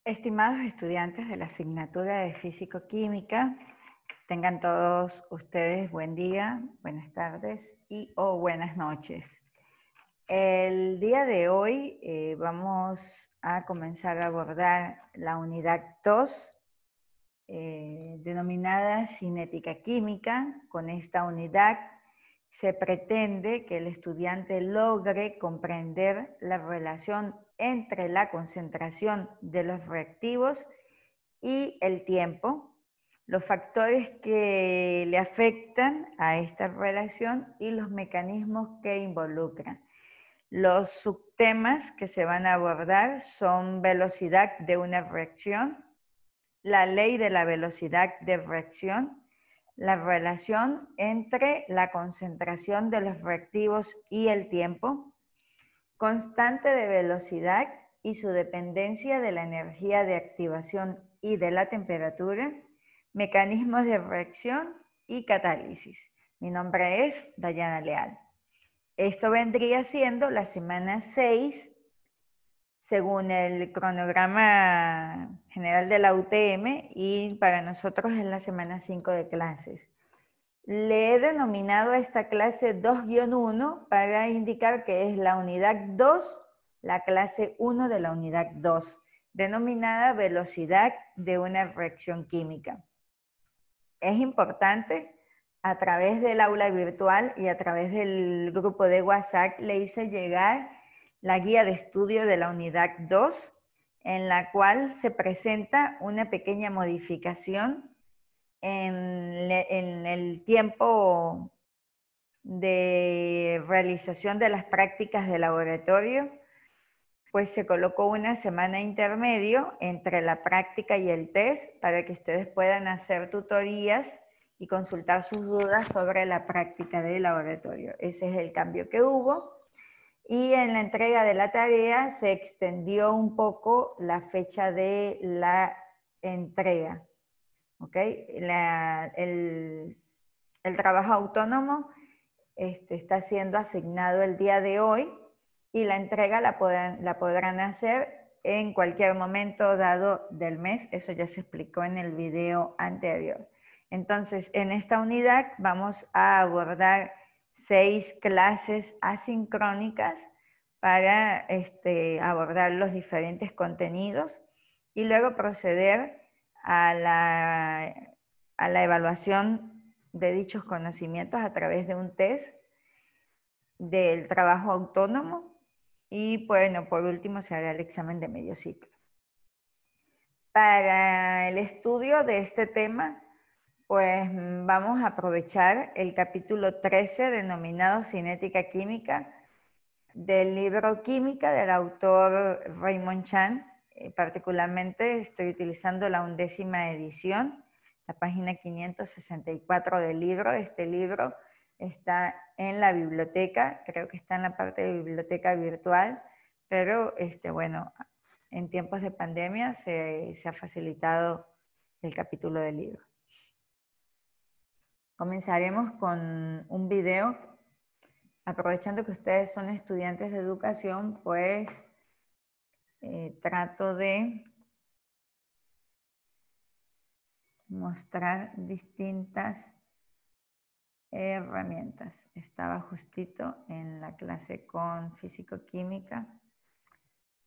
Estimados estudiantes de la asignatura de Físico-Química, tengan todos ustedes buen día, buenas tardes o buenas noches. El día de hoy vamos a comenzar a abordar la unidad 2, denominada cinética química. Con esta unidad se pretende que el estudiante logre comprender la relación entre la concentración de los reactivos y el tiempo, los factores que le afectan a esta relación y los mecanismos que involucran. Los subtemas que se van a abordar son velocidad de una reacción, la ley de la velocidad de reacción, la relación entre la concentración de los reactivos y el tiempo, constante de velocidad y su dependencia de la energía de activación y de la temperatura, mecanismos de reacción y catálisis. Mi nombre es Dayana Leal. Esto vendría siendo la semana 6, según el cronograma general de la UTM, y para nosotros es la semana 5 de clases. Le he denominado a esta clase 2-1 para indicar que es la unidad 2, la clase 1 de la unidad 2, denominada velocidad de una reacción química. Es importante, a través del aula virtual y a través del grupo de WhatsApp, le hice llegar la guía de estudio de la unidad 2, en la cual se presenta una pequeña modificación en el tiempo de realización de las prácticas de laboratorio, pues se colocó una semana intermedio entre la práctica y el test para que ustedes puedan hacer tutorías y consultar sus dudas sobre la práctica del laboratorio. Ese es el cambio que hubo. Y en la entrega de la tarea se extendió un poco la fecha de la entrega. ¿Ok? El trabajo autónomo está siendo asignado el día de hoy y la entrega la podrán hacer en cualquier momento dado del mes. Eso ya se explicó en el video anterior. Entonces, en esta unidad vamos a abordar 6 clases asincrónicas para abordar los diferentes contenidos y luego proceder a la evaluación de dichos conocimientos a través de un test del trabajo autónomo y, bueno, por último se hará el examen de medio ciclo. Para el estudio de este tema, pues vamos a aprovechar el capítulo 13 denominado Cinética Química del libro Química del autor Raymond Chan. Particularmente estoy utilizando la 11ª edición, la página 564 del libro. Este libro está en la biblioteca, creo que está en la parte de biblioteca virtual, pero bueno, en tiempos de pandemia se ha facilitado el capítulo del libro. Comenzaremos con un video. Aprovechando que ustedes son estudiantes de educación, pues trato de mostrar distintas herramientas. Estaba justito en la clase con físico-química.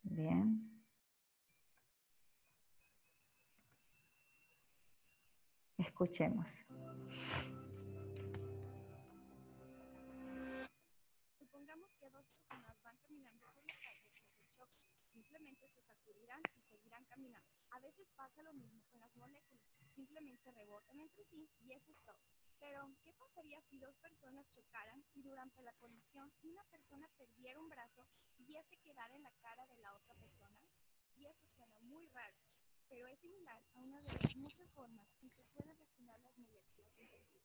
Bien. Escuchemos. Supongamos que dos personas van caminando por la calle y se chocan. Simplemente se sacudirán y seguirán caminando. A veces pasa lo mismo con las moléculas. Simplemente rebotan entre sí y eso es todo. Pero, ¿qué pasaría si dos personas chocaran y durante la colisión una persona perdiera un brazo y este quedara en la cara de la otra persona? Y eso suena muy raro, pero es similar a una de las muchas formas en que pueden reaccionar las moléculas entre sí.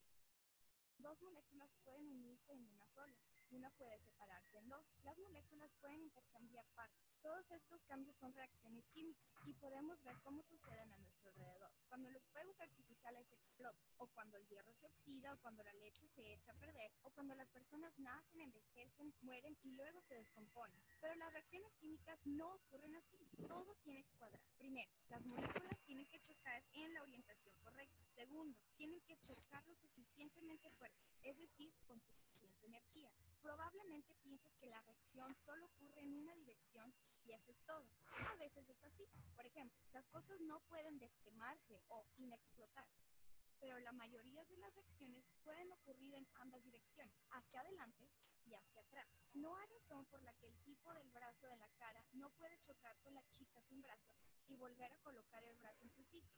Dos moléculas pueden unirse en una sola. Una puede separarse en dos. Las moléculas pueden intercambiar partes. Todos estos cambios son reacciones químicas y podemos ver cómo suceden a nuestro alrededor. Cuando los fuegos artificiales explotan, o cuando el hierro se oxida, o cuando la leche se echa a perder, o cuando las personas nacen, envejecen, mueren y luego se descomponen. Pero las reacciones químicas no ocurren así. Todo tiene que cuadrar. Primero, segundo. Tienen que chocar lo suficientemente fuerte, es decir, con suficiente energía. Probablemente piensas que la reacción solo ocurre en una dirección y eso es todo. A veces es así. Por ejemplo, las cosas no pueden desquemarse o inexplotar. Pero la mayoría de las reacciones pueden ocurrir en ambas direcciones, hacia adelante y hacia atrás. No hay razón por la que el tipo del brazo de la cara no puede chocar con la chica sin brazo y volver a colocar el brazo en su sitio.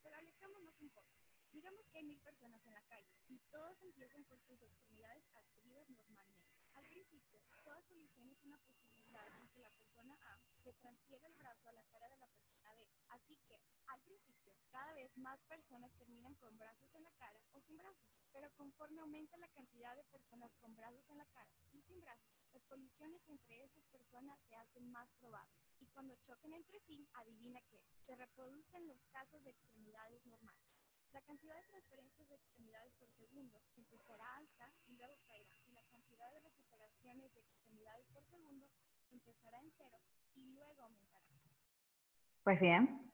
Pero alejémonos un poco. Digamos que hay 1000 personas en la calle y todas empiezan con sus extremidades adquiridas normalmente. Al principio, toda colisión es una posibilidad en que la persona A le transfiera el brazo a la cara de la persona B. Así que, al principio, cada vez más personas terminan con brazos en la cara o sin brazos. Pero conforme aumenta la cantidad de personas con brazos en la cara y sin brazos, las colisiones entre esas personas se hacen más probables. Y cuando chocan entre sí, adivina qué, se reproducen los casos de extremidades normales. La cantidad de transferencias de extremidades por segundo empezará alta y luego caerá. Y la cantidad de recuperaciones de extremidades por segundo empezará en 0 y luego aumentará. Pues bien,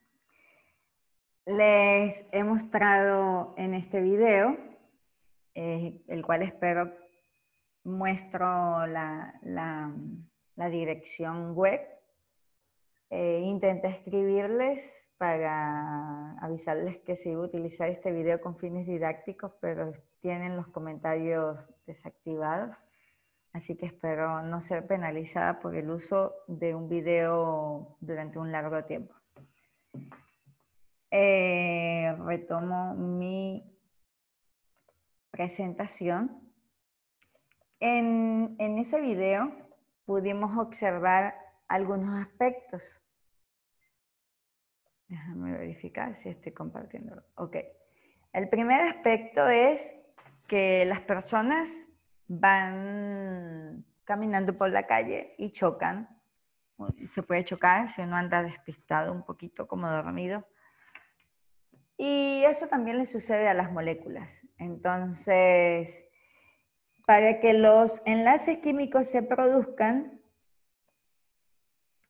les he mostrado en este video, el cual espero muestro la dirección web. Intenté escribirles para avisarles que se iba a utilizar este video con fines didácticos, pero tienen los comentarios desactivados, así que espero no ser penalizada por el uso de un video durante un largo tiempo. Retomo mi presentación. En ese video pudimos observar algunos aspectos. Déjame verificar si estoy compartiéndolo. Ok. El primer aspecto es que las personas van caminando por la calle y chocan. Se puede chocar si uno anda despistado, un poquito como dormido. Y eso también le sucede a las moléculas. Entonces, para que los enlaces químicos se produzcan,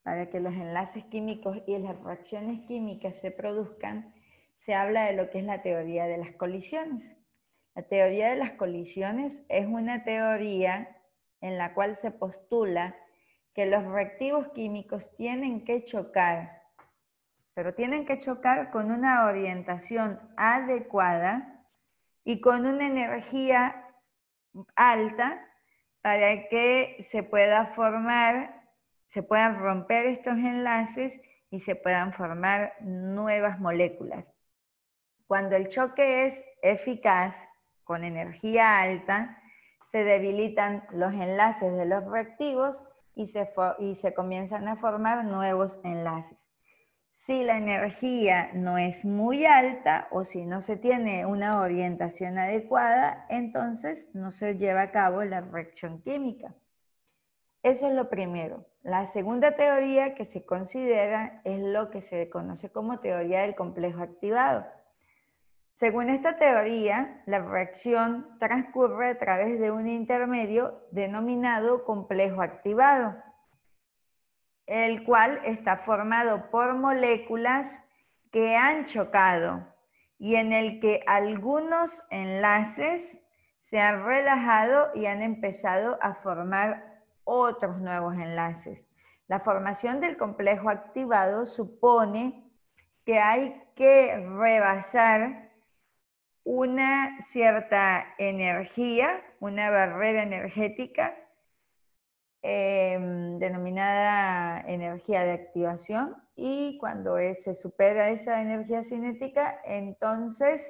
para que los enlaces químicos y las reacciones químicas se produzcan, se habla de lo que es la teoría de las colisiones. La teoría de las colisiones es una teoría en la cual se postula que los reactivos químicos tienen que chocar, pero tienen que chocar con una orientación adecuada y con una energía alta para que se pueda formar, se puedan romper estos enlaces y se puedan formar nuevas moléculas. Cuando el choque es eficaz, con energía alta, se debilitan los enlaces de los reactivos y se comienzan a formar nuevos enlaces. Si la energía no es muy alta o si no se tiene una orientación adecuada, entonces no se lleva a cabo la reacción química. Eso es lo primero. La segunda teoría que se considera es lo que se conoce como teoría del complejo activado. Según esta teoría, la reacción transcurre a través de un intermedio denominado complejo activado, el cual está formado por moléculas que han chocado y en el que algunos enlaces se han relajado y han empezado a formar otros nuevos enlaces. La formación del complejo activado supone que hay que rebasar una cierta energía, una barrera energética, denominada energía de activación, y cuando se supera esa energía cinética, entonces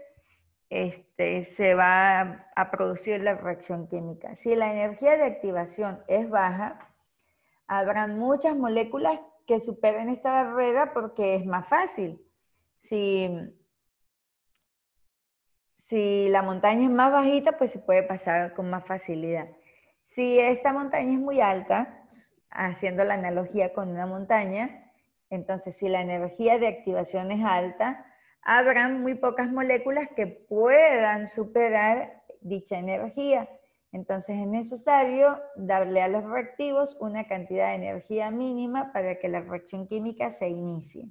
se va a producir la reacción química. Si la energía de activación es baja, habrán muchas moléculas que superen esta barrera porque es más fácil. Si la montaña es más bajita, pues se puede pasar con más facilidad. Si esta montaña es muy alta, haciendo la analogía con una montaña, entonces si la energía de activación es alta, habrán muy pocas moléculas que puedan superar dicha energía. Entonces es necesario darle a los reactivos una cantidad de energía mínima para que la reacción química se inicie.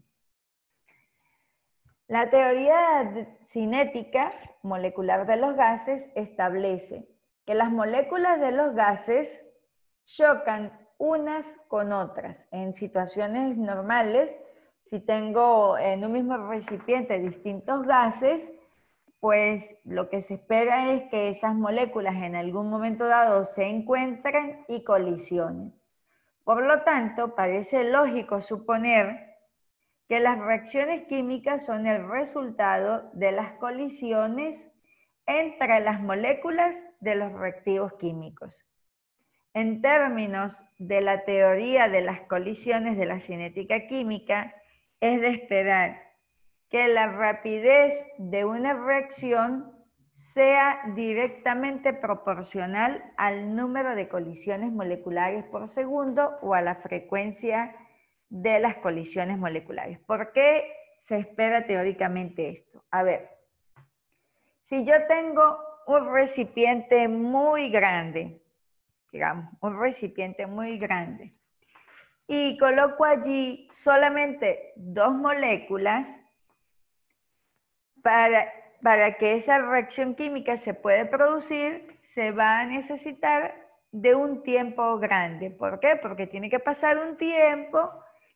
La teoría cinética molecular de los gases establece que las moléculas de los gases chocan unas con otras. En situaciones normales, si tengo en un mismo recipiente distintos gases, pues lo que se espera es que esas moléculas en algún momento dado se encuentren y colisionen. Por lo tanto, parece lógico suponer que las reacciones químicas son el resultado de las colisiones entre las moléculas de los reactivos químicos. En términos de la teoría de las colisiones de la cinética química, es de esperar que la rapidez de una reacción sea directamente proporcional al número de colisiones moleculares por segundo o a la frecuencia de las colisiones moleculares. ¿Por qué se espera teóricamente esto? A ver, si yo tengo un recipiente muy grande, digamos, un recipiente muy grande, y coloco allí solamente 2 moléculas, para que esa reacción química se pueda producir, se va a necesitar de un tiempo grande. ¿Por qué? Porque tiene que pasar un tiempo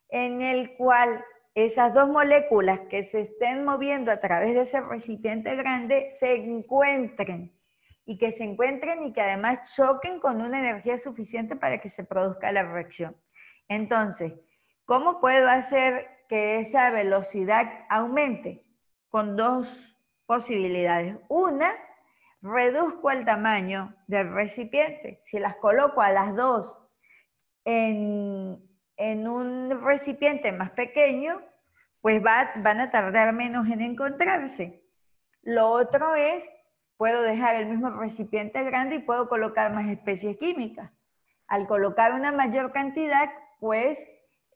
en el cual esas 2 moléculas que se estén moviendo a través de ese recipiente grande se encuentren y que además choquen con una energía suficiente para que se produzca la reacción. Entonces, ¿cómo puedo hacer que esa velocidad aumente? Con 2 posibilidades. Una, reduzco el tamaño del recipiente. Si las coloco a las 2 en un recipiente más pequeño, pues van a tardar menos en encontrarse. Lo otro es, puedo dejar el mismo recipiente grande y puedo colocar más especies químicas. Al colocar una mayor cantidad, pues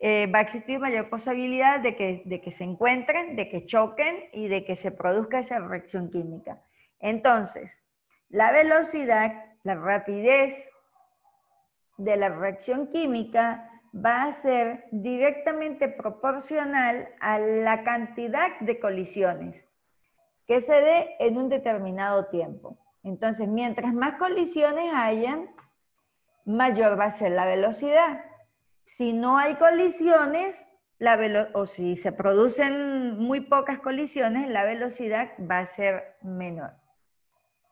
va a existir mayor posibilidad de que se encuentren, de que choquen y de que se produzca esa reacción química. Entonces, la velocidad, la rapidez de la reacción química va a ser directamente proporcional a la cantidad de colisiones que se dé en un determinado tiempo. Entonces, mientras más colisiones hayan, mayor va a ser la velocidad. Si no hay colisiones, o si se producen muy pocas colisiones, la velocidad va a ser menor.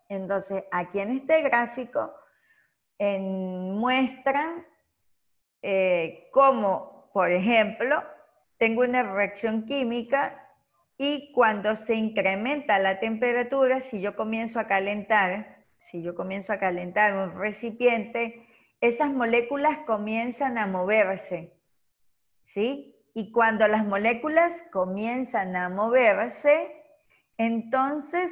Entonces, aquí en este gráfico muestran cómo, por ejemplo, tengo una reacción química y cuando se incrementa la temperatura, si yo comienzo a calentar un recipiente, esas moléculas comienzan a moverse, ¿sí? Y cuando las moléculas comienzan a moverse, entonces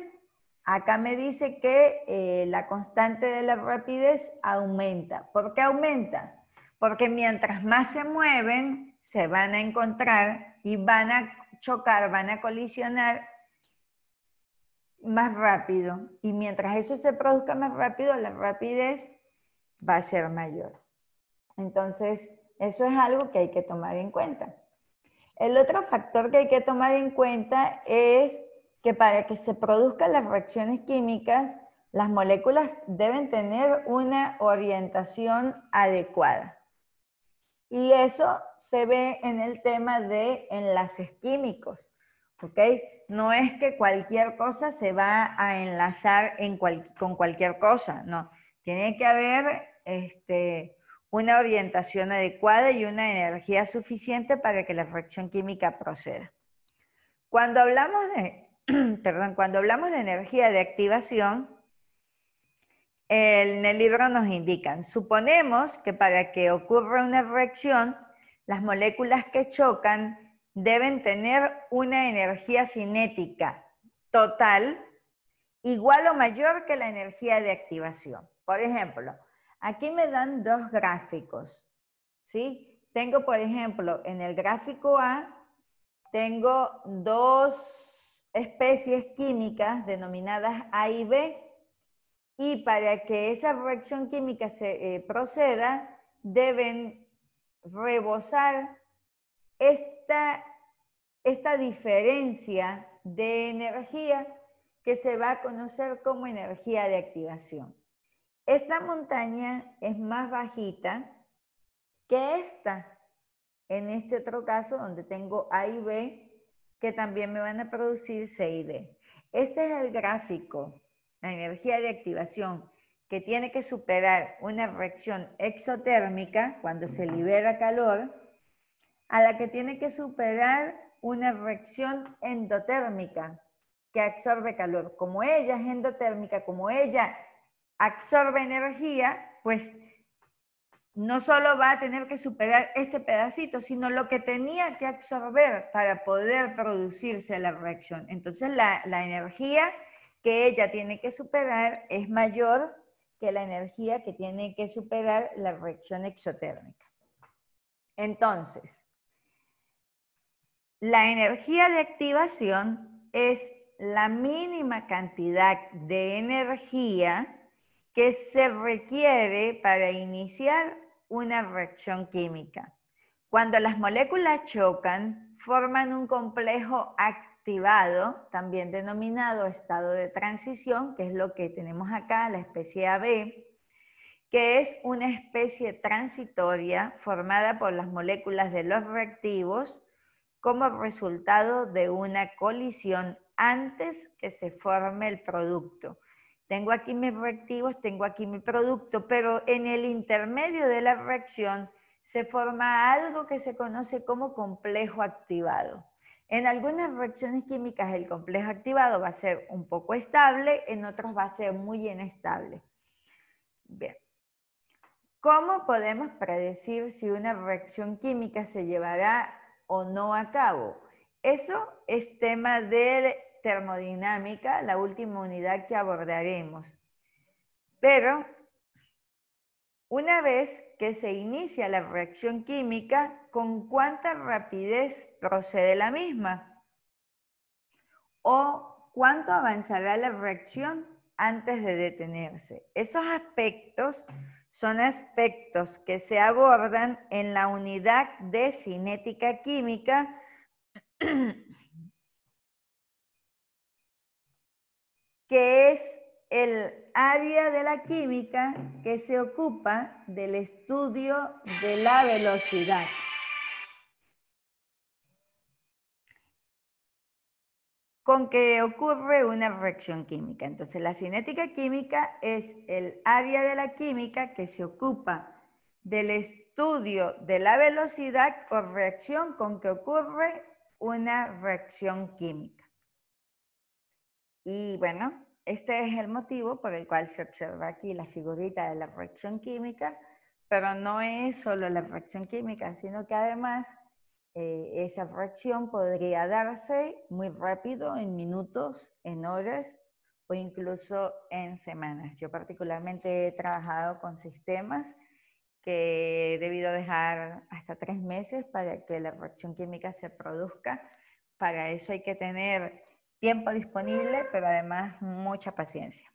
acá me dice que la constante de la rapidez aumenta. ¿Por qué aumenta? Porque mientras más se mueven, se van a encontrar y van a chocar, van a colisionar más rápido. Y mientras eso se produzca más rápido, la rapidez va a ser mayor. Entonces, eso es algo que hay que tomar en cuenta. El otro factor que hay que tomar en cuenta es que para que se produzcan las reacciones químicas, las moléculas deben tener una orientación adecuada. Y eso se ve en el tema de enlaces químicos, ¿ok? No es que cualquier cosa se va a enlazar con cualquier cosa, no. Tiene que haber una orientación adecuada y una energía suficiente para que la reacción química proceda. Cuando hablamos cuando hablamos de energía de activación, en el libro nos indican, suponemos que para que ocurra una reacción, las moléculas que chocan deben tener una energía cinética total igual o mayor que la energía de activación. Por ejemplo, aquí me dan 2 gráficos, ¿sí? Tengo, por ejemplo, en el gráfico A, tengo 2 especies químicas denominadas A y B, y para que esa reacción química se proceda, deben rebosar esta diferencia de energía que se va a conocer como energía de activación. Esta montaña es más bajita que esta, en este otro caso donde tengo A y B, que también me van a producir C y D. Este es el gráfico, la energía de activación, que tiene que superar una reacción exotérmica, cuando se libera calor, a la que tiene que superar una reacción endotérmica, que absorbe calor. Como ella es endotérmica, como ella absorbe energía, pues no solo va a tener que superar este pedacito, sino lo que tenía que absorber para poder producirse la reacción. Entonces la energía que ella tiene que superar es mayor que la energía que tiene que superar la reacción exotérmica. Entonces, la energía de activación es la mínima cantidad de energía que se requiere para iniciar una reacción química. Cuando las moléculas chocan, forman un complejo activado, también denominado estado de transición, que es lo que tenemos acá, la especie AB, que es una especie transitoria formada por las moléculas de los reactivos como resultado de una colisión antes que se forme el producto. Tengo aquí mis reactivos, tengo aquí mi producto, pero en el intermedio de la reacción se forma algo que se conoce como complejo activado. En algunas reacciones químicas el complejo activado va a ser un poco estable, en otros va a ser muy inestable. Bien. ¿Cómo podemos predecir si una reacción química se llevará o no a cabo? Eso es tema de termodinámica, la última unidad que abordaremos. Pero una vez que se inicia la reacción química, ¿con cuánta rapidez procede la misma? ¿O cuánto avanzará la reacción antes de detenerse? Esos aspectos son aspectos que se abordan en la unidad de cinética química que es el área de la química que se ocupa del estudio de la velocidad. Con que ocurre una reacción química. Entonces, la cinética química es el área de la química que se ocupa del estudio de la velocidad o reacción con que ocurre una reacción química. Y bueno, este es el motivo por el cual se observa aquí la figurita de la reacción química, pero no es solo la reacción química, sino que además esa reacción podría darse muy rápido, en minutos, en horas o incluso en semanas. Yo particularmente he trabajado con sistemas que he debido dejar hasta 3 meses para que la reacción química se produzca. Para eso hay que tener tiempo disponible, pero además mucha paciencia.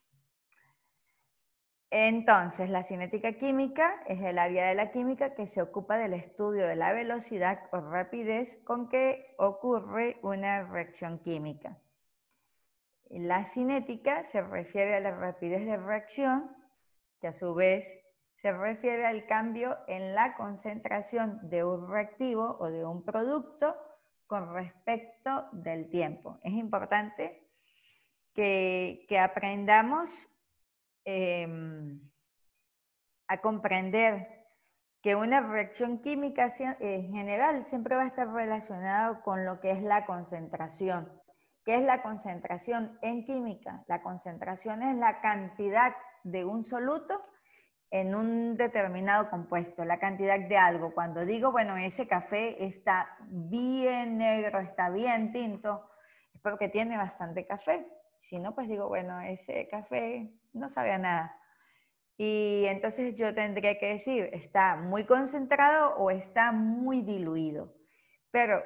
Entonces, la cinética química es el área de la química que se ocupa del estudio de la velocidad o rapidez con que ocurre una reacción química. La cinética se refiere a la rapidez de reacción, que a su vez se refiere al cambio en la concentración de un reactivo o de un producto con respecto del tiempo. Es importante que aprendamos a comprender que una reacción química en general siempre va a estar relacionada con lo que es la concentración. ¿Qué es la concentración en química? La concentración es la cantidad de un soluto en un determinado compuesto, la cantidad de algo. Cuando digo, bueno, ese café está bien negro, está bien tinto, es porque tiene bastante café. Si no, pues digo, bueno, ese café no sabe a nada. Y entonces yo tendría que decir, ¿está muy concentrado o está muy diluido? Pero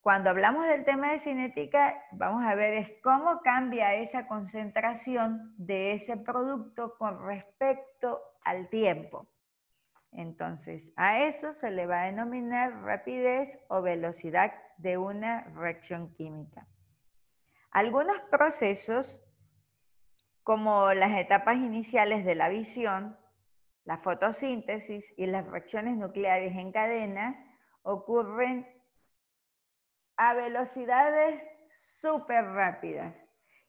cuando hablamos del tema de cinética, vamos a ver es cómo cambia esa concentración de ese producto con respecto al tiempo. Entonces, a eso se le va a denominar rapidez o velocidad de una reacción química. Algunos procesos, como las etapas iniciales de la visión, la fotosíntesis y las reacciones nucleares en cadena, ocurren a velocidades súper rápidas.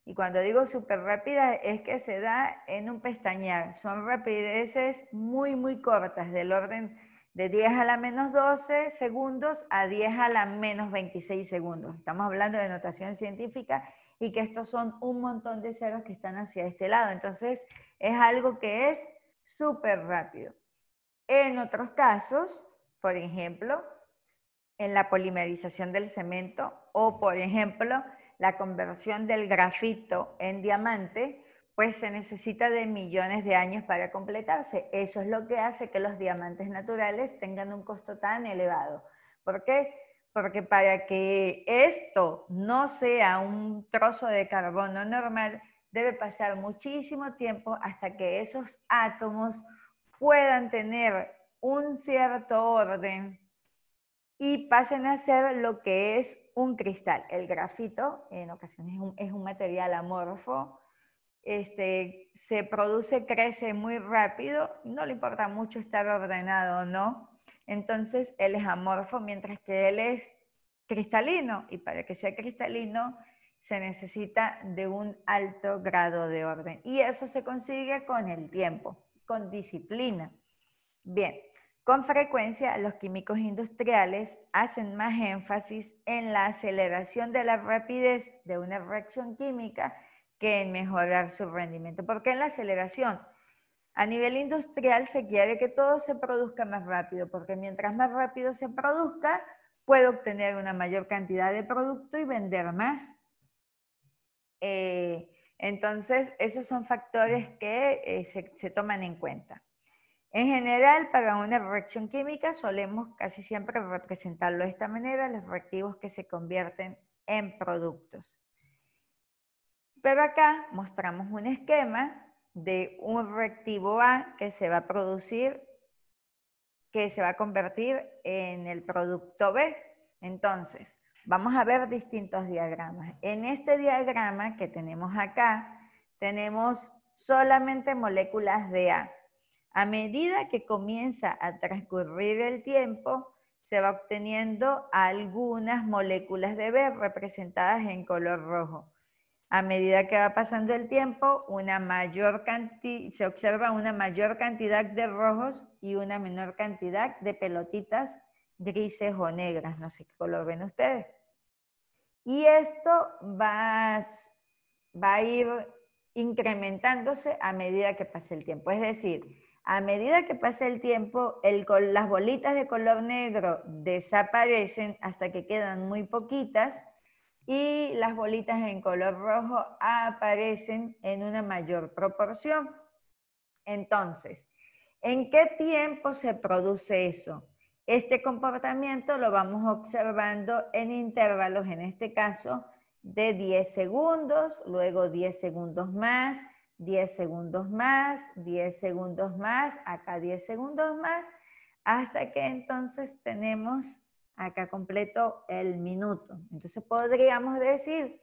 Y cuando digo súper rápidas es que se da en un pestañear. Son rapideces muy, muy cortas, del orden de 10 a la menos 12 segundos a 10 a la menos 26 segundos. Estamos hablando de notación científica y que estos son un montón de ceros que están hacia este lado. Entonces, es algo que es súper rápido. En otros casos, por ejemplo, en la polimerización del cemento o, por ejemplo, la conversión del grafito en diamante, pues se necesita de millones de años para completarse. Eso es lo que hace que los diamantes naturales tengan un costo tan elevado. ¿Por qué? Porque para que esto no sea un trozo de carbono normal, debe pasar muchísimo tiempo hasta que esos átomos puedan tener un cierto orden y pasen a ser lo que es un cristal. El grafito en ocasiones es un material amorfo, se produce, crece muy rápido, no le importa mucho estar ordenado o no, entonces él es amorfo mientras que él es cristalino, y para que sea cristalino se necesita de un alto grado de orden, y eso se consigue con el tiempo, con disciplina. Bien, con frecuencia los químicos industriales hacen más énfasis en la aceleración de la rapidez de una reacción química que en mejorar su rendimiento. ¿Por qué en la aceleración? A nivel industrial se quiere que todo se produzca más rápido, porque mientras más rápido se produzca, puede obtener una mayor cantidad de producto y vender más. Entonces, esos son factores que se toman en cuenta. En general, para una reacción química solemos casi siempre representarlo de esta manera, los reactivos que se convierten en productos. Pero acá mostramos un esquema de un reactivo A que se va a producir, que se va a convertir en el producto B. Entonces, vamos a ver distintos diagramas. En este diagrama que tenemos acá, tenemos solamente moléculas de A. A medida que comienza a transcurrir el tiempo, se va obteniendo algunas moléculas de B representadas en color rojo. A medida que va pasando el tiempo, se observa una mayor cantidad de rojos y una menor cantidad de pelotitas grises o negras. No sé qué color ven ustedes. Y esto va a ir incrementándose a medida que pase el tiempo. Es decir, a medida que pasa el tiempo, las bolitas de color negro desaparecen hasta que quedan muy poquitas y las bolitas en color rojo aparecen en una mayor proporción. Entonces, ¿en qué tiempo se produce eso? Este comportamiento lo vamos observando en intervalos, en este caso, de 10 segundos, luego 10 segundos más, 10 segundos más, 10 segundos más, acá 10 segundos más, hasta que entonces tenemos acá completo el minuto. Entonces podríamos decir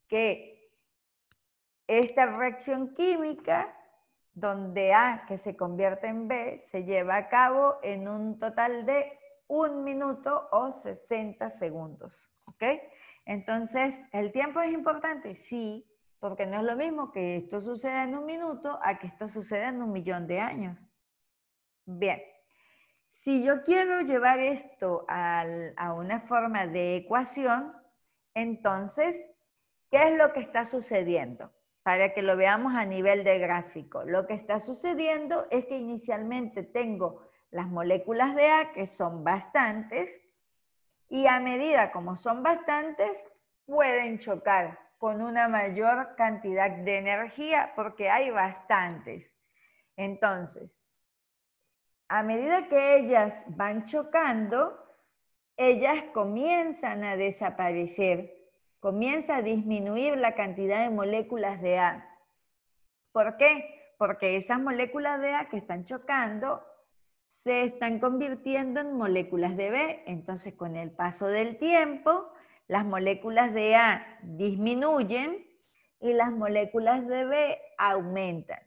que esta reacción química, donde A que se convierte en B, se lleva a cabo en un total de 1 minuto o 60 segundos. ¿Ok? Entonces, ¿el tiempo es importante? Sí, porque no es lo mismo que esto suceda en 1 minuto a que esto suceda en 1.000.000 de años. Bien. Si yo quiero llevar esto a una forma de ecuación, entonces, ¿qué es lo que está sucediendo? Para que lo veamos a nivel de gráfico. Lo que está sucediendo es que inicialmente tengo las moléculas de A, que son bastantes, y a medida como son bastantes, pueden chocar con una mayor cantidad de energía porque hay bastantes. Entonces, a medida que ellas van chocando, ellas comienzan a desaparecer, comienza a disminuir la cantidad de moléculas de A. ¿Por qué? Porque esas moléculas de A que están chocando se están convirtiendo en moléculas de B. Entonces, con el paso del tiempo, las moléculas de A disminuyen y las moléculas de B aumentan.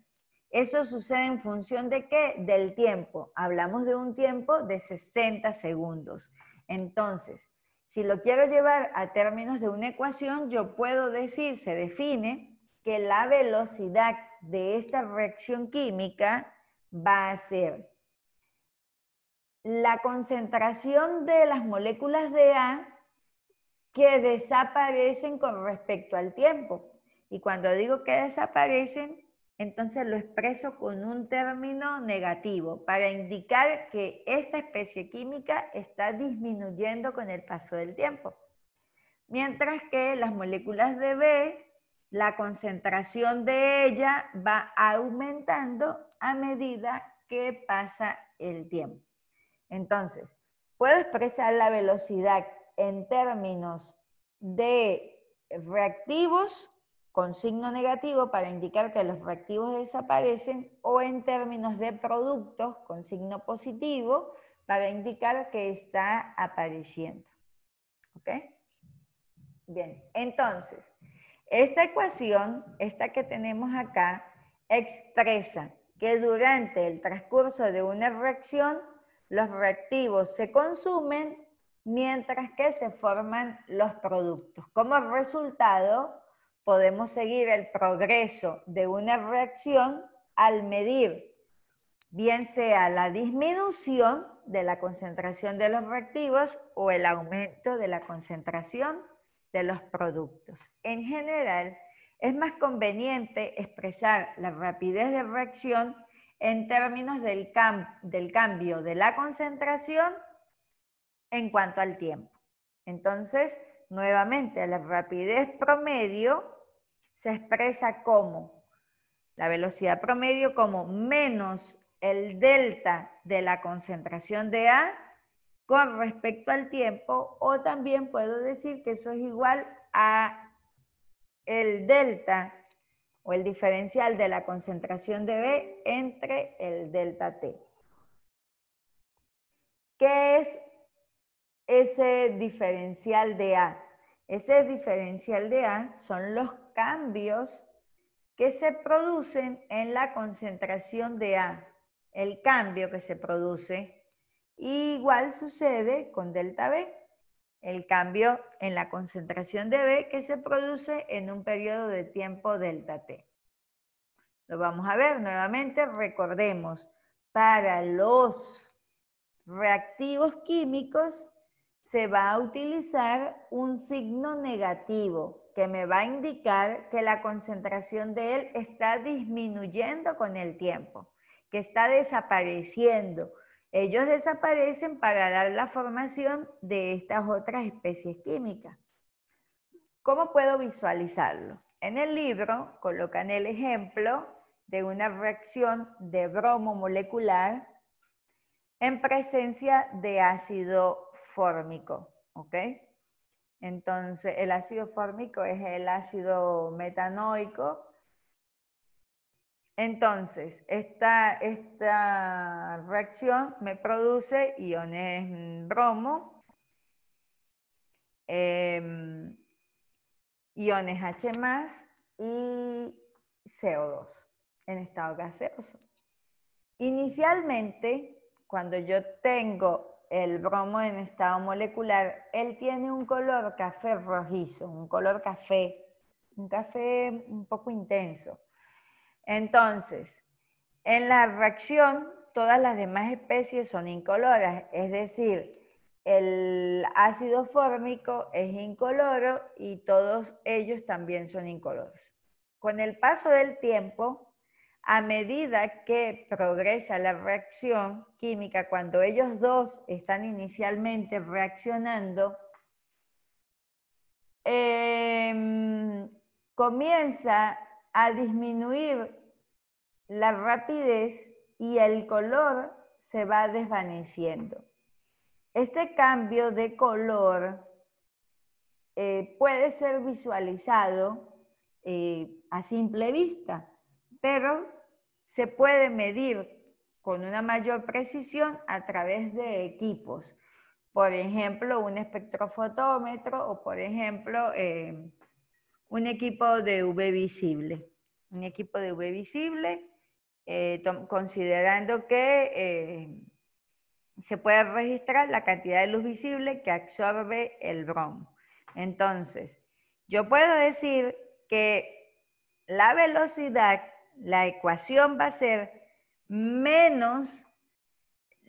Eso sucede en función de ¿qué? Del tiempo. Hablamos de un tiempo de 60 segundos. Entonces, si lo quiero llevar a términos de una ecuación, yo puedo decir, se define que la velocidad de esta reacción química va a ser la concentración de las moléculas de A que desaparecen con respecto al tiempo. Y cuando digo que desaparecen, entonces lo expreso con un término negativo para indicar que esta especie química está disminuyendo con el paso del tiempo. Mientras que las moléculas de B, la concentración de ella va aumentando a medida que pasa el tiempo. Entonces, puedo expresar la velocidad en términos de reactivos con signo negativo para indicar que los reactivos desaparecen, o en términos de productos con signo positivo para indicar que está apareciendo. ¿Ok? Bien, entonces, esta ecuación, esta que tenemos acá, expresa que durante el transcurso de una reacción, los reactivos se consumen mientras que se forman los productos. Como resultado, podemos seguir el progreso de una reacción al medir bien sea la disminución de la concentración de los reactivos o el aumento de la concentración de los productos. En general, es más conveniente expresar la rapidez de reacción en términos del cambio de la concentración en cuanto al tiempo. Entonces, nuevamente, la rapidez promedio se expresa como la velocidad promedio como menos el delta de la concentración de A con respecto al tiempo, o también puedo decir que eso es igual a el delta o el diferencial de la concentración de B entre el delta T. ¿Qué es ese diferencial de A? Ese diferencial de A son los cambios que se producen en la concentración de A. El cambio que se produce. Igual sucede con delta B, el cambio en la concentración de B que se produce en un periodo de tiempo delta T. Lo vamos a ver nuevamente, recordemos, para los reactivos químicos se va a utilizar un signo negativo que me va a indicar que la concentración de él está disminuyendo con el tiempo, que está desapareciendo. Ellos desaparecen para dar la formación de estas otras especies químicas. ¿Cómo puedo visualizarlo? En el libro colocan el ejemplo de una reacción de bromo molecular en presencia de ácido fórmico, ¿ok? Entonces, el ácido fórmico es el ácido metanoico. Entonces, esta reacción me produce iones bromo, iones H+, y CO2 en estado gaseoso. Inicialmente, cuando yo tengo el bromo en estado molecular, él tiene un color café rojizo, un color café, un café un poco intenso. Entonces, en la reacción, todas las demás especies son incoloras, es decir, el ácido fórmico es incoloro y todos ellos también son incoloros. Con el paso del tiempo, a medida que progresa la reacción química, cuando ellos dos están inicialmente reaccionando, comienza a disminuir la rapidez y el color se va desvaneciendo. Este cambio de color puede ser visualizado a simple vista, pero se puede medir con una mayor precisión a través de equipos. por ejemplo, un espectrofotómetro o, por ejemplo, un equipo de UV visible. Un equipo de UV visible, considerando que se puede registrar la cantidad de luz visible que absorbe el bromo. Entonces, yo puedo decir que la velocidad, la ecuación va a ser menos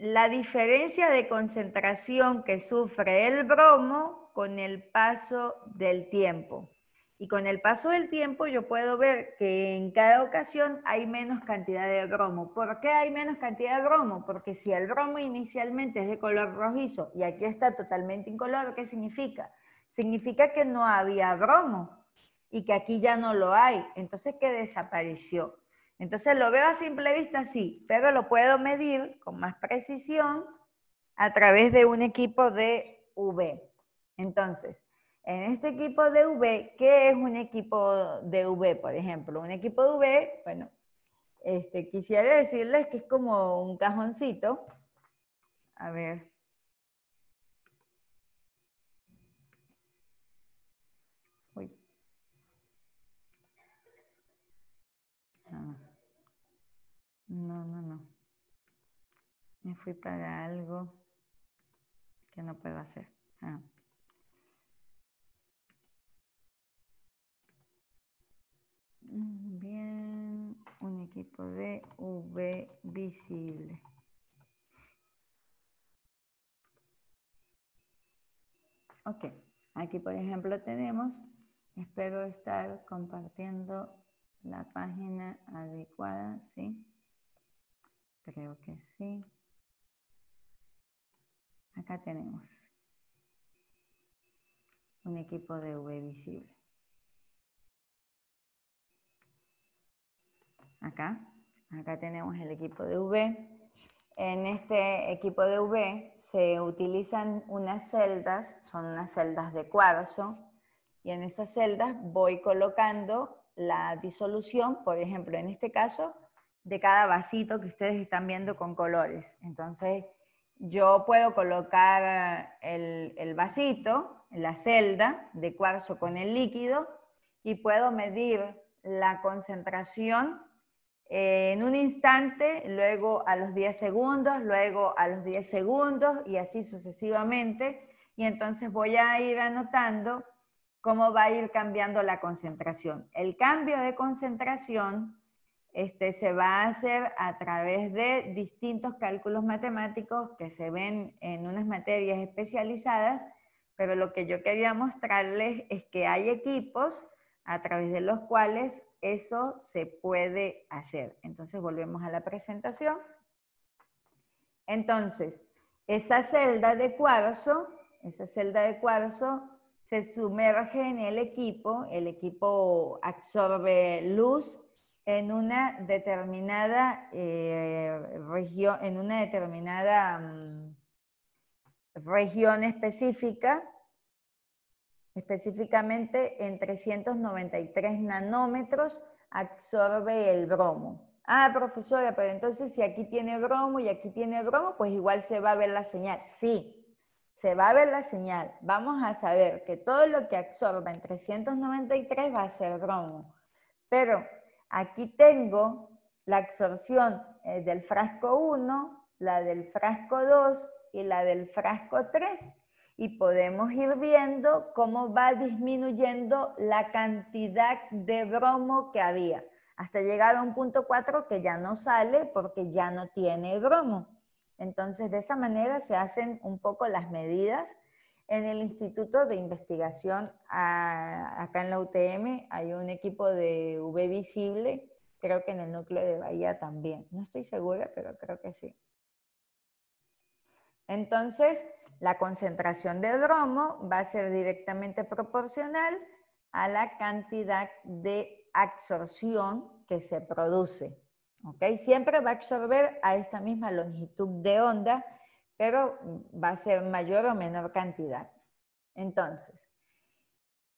la diferencia de concentración que sufre el bromo con el paso del tiempo. Y con el paso del tiempo yo puedo ver que en cada ocasión hay menos cantidad de bromo. ¿Por qué hay menos cantidad de bromo? Porque si el bromo inicialmente es de color rojizo y aquí está totalmente incoloro, ¿qué significa? Significa que no había bromo y que aquí ya no lo hay. Entonces, que desapareció. Entonces lo veo a simple vista, sí, pero lo puedo medir con más precisión a través de un equipo de UV. Entonces, en este equipo de UV, ¿qué es un equipo de UV, por ejemplo? Un equipo de UV, bueno, quisiera decirles que es como un cajoncito. A ver. Uy. No. Me fui para algo que no puedo hacer. Bien, un equipo de UV visible. Ok, aquí por ejemplo tenemos, espero estar compartiendo la página adecuada, ¿sí? Creo que sí. Acá tenemos un equipo de UV visible. Acá tenemos el equipo de UV. En este equipo de UV se utilizan unas celdas, son unas celdas de cuarzo, y en esas celdas voy colocando la disolución, por ejemplo, en este caso, de cada vasito que ustedes están viendo con colores. Entonces, yo puedo colocar el vasito, la celda de cuarzo con el líquido, y puedo medir la concentración en un instante, luego a los 10 segundos, luego a los 10 segundos y así sucesivamente. Y entonces voy a ir anotando cómo va a ir cambiando la concentración. El cambio de concentración se va a hacer a través de distintos cálculos matemáticos que se ven en unas materias especializadas, pero lo que yo quería mostrarles es que hay equipos a través de los cuales eso se puede hacer. Entonces volvemos a la presentación. Entonces, esa celda de cuarzo se sumerge en el equipo absorbe luz en una determinada región, región específica, específicamente en 393 nanómetros absorbe el bromo. Ah, profesora, pero entonces si aquí tiene bromo y aquí tiene bromo, pues igual se va a ver la señal. Sí, se va a ver la señal. Vamos a saber que todo lo que absorba en 393 va a ser bromo. Pero aquí tengo la absorción del frasco 1, la del frasco 2 y la del frasco 3. Y podemos ir viendo cómo va disminuyendo la cantidad de bromo que había, hasta llegar a un punto 4 que ya no sale porque ya no tiene bromo. Entonces, de esa manera se hacen un poco las medidas. En el Instituto de Investigación, acá en la UTM, hay un equipo de UV visible, creo que en el núcleo de Bahía también. No estoy segura, pero creo que sí. Entonces, la concentración de bromo va a ser directamente proporcional a la cantidad de absorción que se produce. ¿Okay? Siempre va a absorber a esta misma longitud de onda, pero va a ser mayor o menor cantidad. Entonces,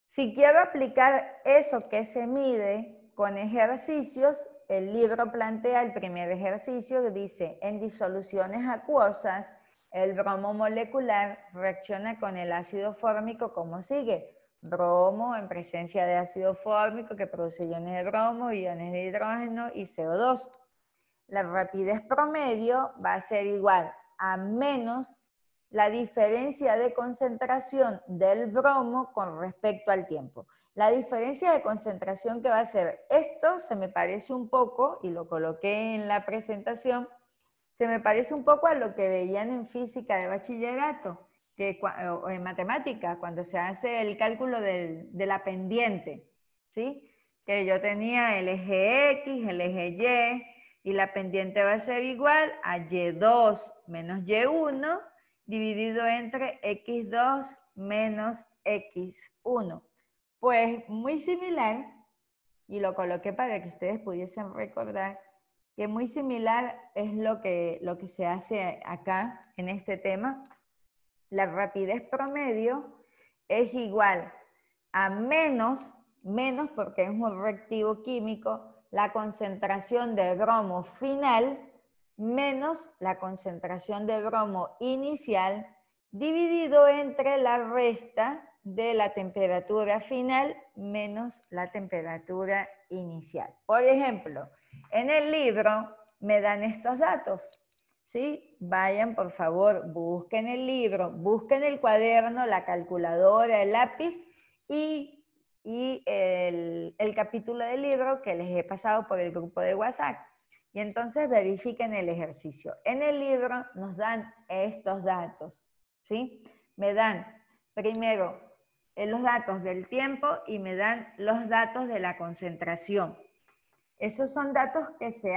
si quiero aplicar eso que se mide con ejercicios, el libro plantea el primer ejercicio que dice, en disoluciones acuosas, El bromo molecular reacciona con el ácido fórmico como sigue. Bromo en presencia de ácido fórmico que produce iones de bromo, iones de hidrógeno y CO2. La rapidez promedio va a ser igual a menos la diferencia de concentración del bromo con respecto al tiempo. La diferencia de concentración que va a ser, esto se me parece un poco, y lo coloqué en la presentación, se me parece un poco a lo que veían en física de bachillerato, o en matemática, cuando se hace el cálculo de la pendiente, ¿sí? Que yo tenía el eje X, el eje Y la pendiente va a ser igual a Y2 menos Y1 dividido entre X2 menos X1. Pues muy similar, y lo coloqué para que ustedes pudiesen recordar, que muy similar es lo que se hace acá en este tema. La rapidez promedio es igual a menos porque es un reactivo químico, la concentración de bromo final menos la concentración de bromo inicial dividido entre la resta de la temperatura final menos la temperatura inicial. Por ejemplo, en el libro me dan estos datos, ¿sí? Vayan, por favor, busquen el libro, busquen el cuaderno, la calculadora, el lápiz y el capítulo del libro que les he pasado por el grupo de WhatsApp. Y entonces verifiquen el ejercicio. En el libro nos dan estos datos, ¿sí? Me dan primero los datos del tiempo y me dan los datos de la concentración. Esos son datos que se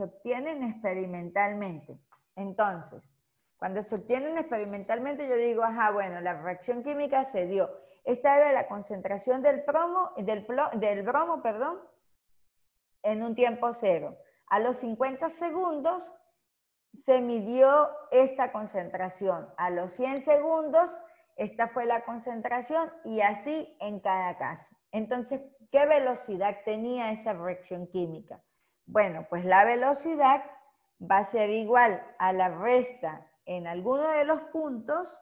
obtienen experimentalmente. Entonces, cuando se obtienen experimentalmente, yo digo, ajá, bueno, la reacción química se dio. Esta era la concentración del bromo, en un tiempo cero. A los 50 segundos se midió esta concentración. A los 100 segundos, esta fue la concentración y así en cada caso. Entonces, ¿qué velocidad tenía esa reacción química? Bueno, pues la velocidad va a ser igual a la resta en alguno de los puntos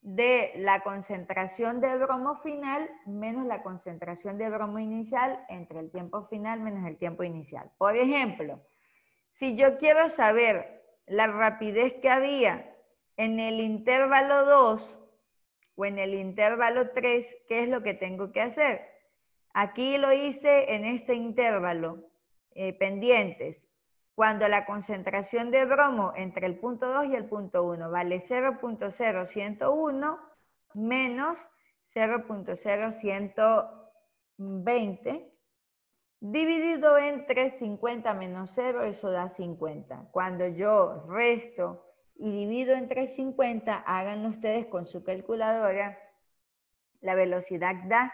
de la concentración de bromo final menos la concentración de bromo inicial entre el tiempo final menos el tiempo inicial. Por ejemplo, si yo quiero saber la rapidez que había en el intervalo 2 o en el intervalo 3, ¿qué es lo que tengo que hacer? Aquí lo hice en este intervalo, pendientes, cuando la concentración de bromo entre el punto 2 y el punto 1 vale 0.0101 menos 0.0120 dividido entre 50 menos 0, eso da 50. Cuando yo resto y divido entre 50, háganlo ustedes con su calculadora, la velocidad da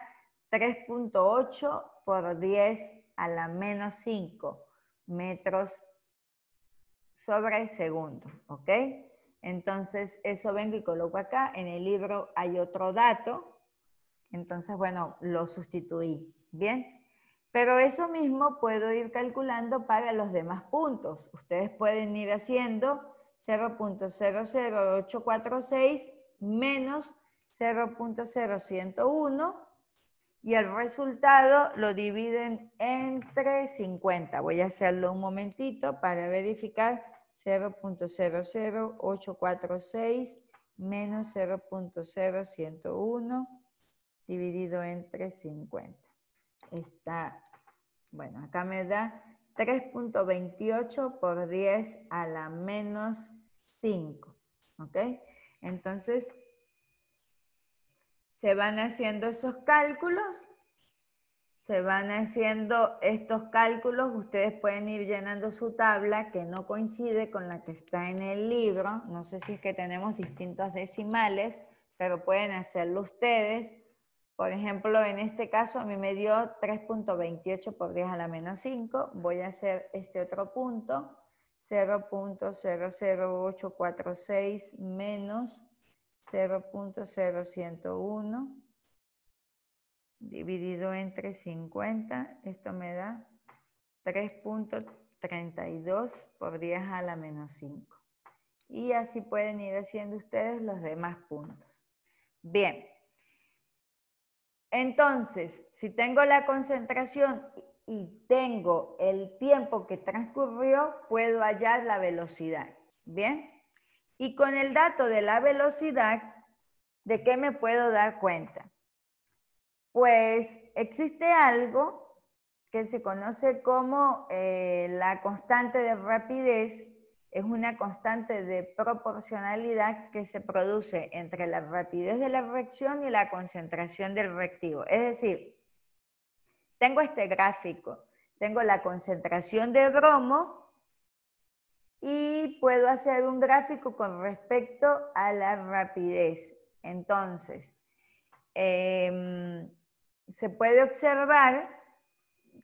3.8 por 10 a la menos 5 metros sobre segundo, ¿ok? Entonces, eso vengo y coloco acá. En el libro hay otro dato. Entonces, bueno, lo sustituí. ¿Bien? Pero eso mismo puedo ir calculando para los demás puntos. Ustedes pueden ir haciendo 0.00846 menos 0.0101 y el resultado lo dividen entre 50. Voy a hacerlo un momentito para verificar. 0.00846 menos 0.0101 dividido entre 50. Está, bueno, acá me da 3.28 por 10 a la menos 5, ¿ok? Entonces, se van haciendo esos cálculos, ustedes pueden ir llenando su tabla que no coincide con la que está en el libro, no sé si es que tenemos distintos decimales, pero pueden hacerlo ustedes. Por ejemplo, en este caso a mí me dio 3.28 por 10 a la menos 5. Voy a hacer este otro punto, 0.00846 menos 0.0101 dividido entre 50. Esto me da 3.32 por 10 a la menos 5. y así pueden ir haciendo ustedes los demás puntos. Bien. Entonces, si tengo la concentración y tengo el tiempo que transcurrió, puedo hallar la velocidad. ¿Bien? Y con el dato de la velocidad, ¿de qué me puedo dar cuenta? Pues existe algo que se conoce como la constante de rapidez. Es una constante de proporcionalidad que se produce entre la rapidez de la reacción y la concentración del reactivo. Es decir, tengo este gráfico, tengo la concentración de bromo y puedo hacer un gráfico con respecto a la rapidez. Entonces, se puede observar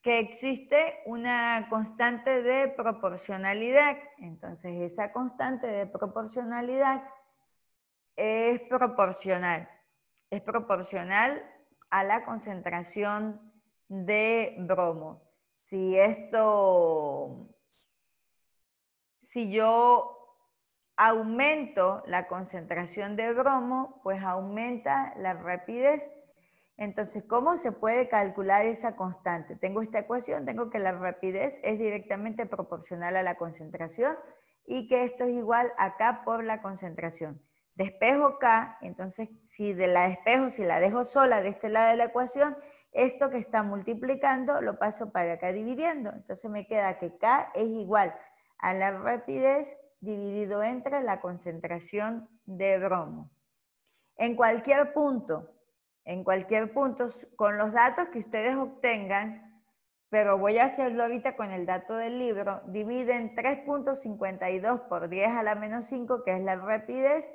que existe una constante de proporcionalidad. Entonces, esa constante de proporcionalidad es proporcional. Es proporcional a la concentración de bromo. Si yo aumento la concentración de bromo, pues aumenta la rapidez. Entonces, ¿cómo se puede calcular esa constante? Tengo esta ecuación, tengo que la rapidez es directamente proporcional a la concentración y que esto es igual a K por la concentración. Despejo K, entonces si la dejo sola de este lado de la ecuación, esto que está multiplicando lo paso para acá dividiendo. Entonces me queda que K es igual a la rapidez dividido entre la concentración de bromo. En cualquier punto, con los datos que ustedes obtengan, pero voy a hacerlo ahorita con el dato del libro, dividen 3.52 por 10 a la menos 5, que es la rapidez,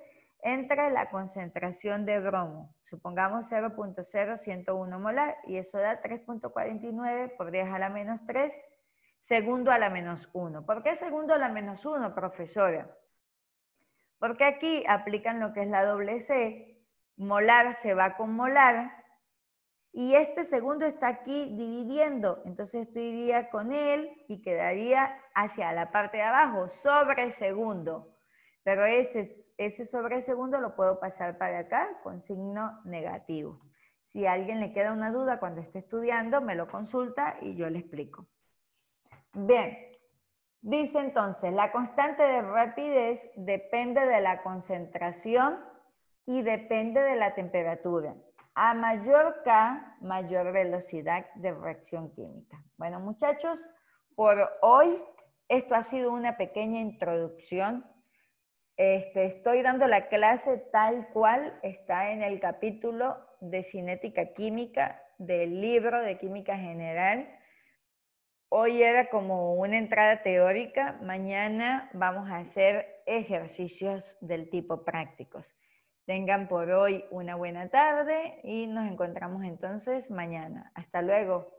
entre la concentración de bromo. Supongamos 0.0101 molar, y eso da 3.49 por 10 a la menos 3, segundo a la menos 1. ¿Por qué segundo a la menos 1, profesora? Porque aquí aplican lo que es la doble C, molar se va con molar, y este segundo está aquí dividiendo, entonces esto iría con él y quedaría hacia la parte de abajo, sobre segundo. Pero ese sobre segundo lo puedo pasar para acá con signo negativo. Si a alguien le queda una duda cuando esté estudiando, me lo consulta y yo le explico. Bien, dice entonces, la constante de rapidez depende de la concentración y depende de la temperatura. A mayor K, mayor velocidad de reacción química. Bueno, muchachos, por hoy esto ha sido una pequeña introducción. Estoy dando la clase tal cual está en el capítulo de cinética química del libro de química general. Hoy era como una entrada teórica, mañana vamos a hacer ejercicios del tipo prácticos. Tengan por hoy una buena tarde y nos encontramos entonces mañana. Hasta luego.